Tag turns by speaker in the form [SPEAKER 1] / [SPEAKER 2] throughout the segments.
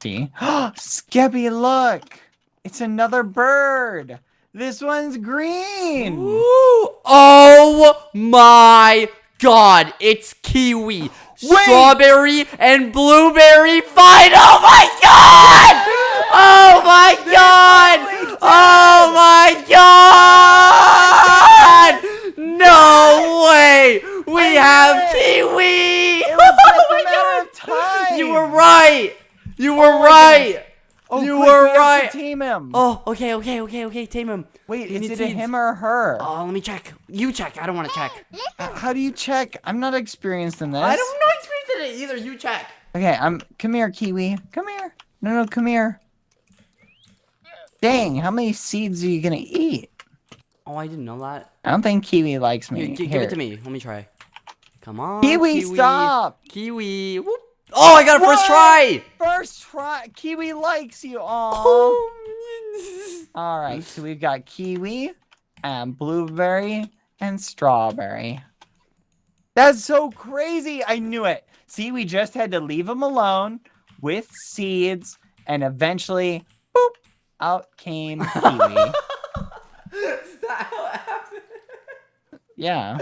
[SPEAKER 1] See? Skeppy, look! It's another bird! This one's green!
[SPEAKER 2] Ooh, oh my god, it's kiwi, strawberry, and blueberry fight! Oh my god! Oh my god! Oh my god! No way! We have kiwi!
[SPEAKER 1] It was just a matter of time!
[SPEAKER 2] You were right! You were
[SPEAKER 1] Oh my
[SPEAKER 2] right!
[SPEAKER 1] Oh,
[SPEAKER 2] You
[SPEAKER 1] quick,
[SPEAKER 2] were
[SPEAKER 1] we have
[SPEAKER 2] right!
[SPEAKER 1] to tame him!
[SPEAKER 2] Oh, okay, tame him.
[SPEAKER 1] Wait,
[SPEAKER 2] You
[SPEAKER 1] is
[SPEAKER 2] need
[SPEAKER 1] it a
[SPEAKER 2] seeds.
[SPEAKER 1] him or a her?
[SPEAKER 2] Oh, let me check. You check. I don't want to check.
[SPEAKER 1] How do you check? I'm not experienced in this.
[SPEAKER 2] I don't know experience in it either. You check.
[SPEAKER 1] Okay, come here, Kiwi. Come here. No, come here. Dang, how many seeds are you gonna eat?
[SPEAKER 2] Oh, I didn't know that.
[SPEAKER 1] I don't think Kiwi likes me.
[SPEAKER 2] Here, give it to me. Let me try. Come on,
[SPEAKER 1] Kiwi, stop!
[SPEAKER 2] Kiwi. Whoop. Oh, I got a first try.
[SPEAKER 1] First try. Kiwi likes you. Aww. All right, so we've got kiwi and blueberry and strawberry. That's so crazy. I knew it. See, we just had to leave him alone with seeds, and eventually, boop, out came kiwi.
[SPEAKER 2] Is that how it happened?
[SPEAKER 1] Yeah.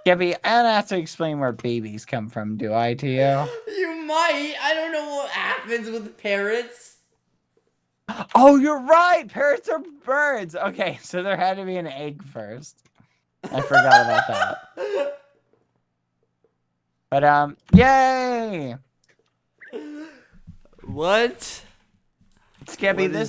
[SPEAKER 1] Gabby, I don't have to explain where babies come from, do I, to you?
[SPEAKER 2] You might. I don't know what happens with parrots.
[SPEAKER 1] Oh, you're right. Parrots are birds. Okay, so there had to be an egg first. I forgot about that. But, yay!
[SPEAKER 2] What?
[SPEAKER 1] Skeppy, this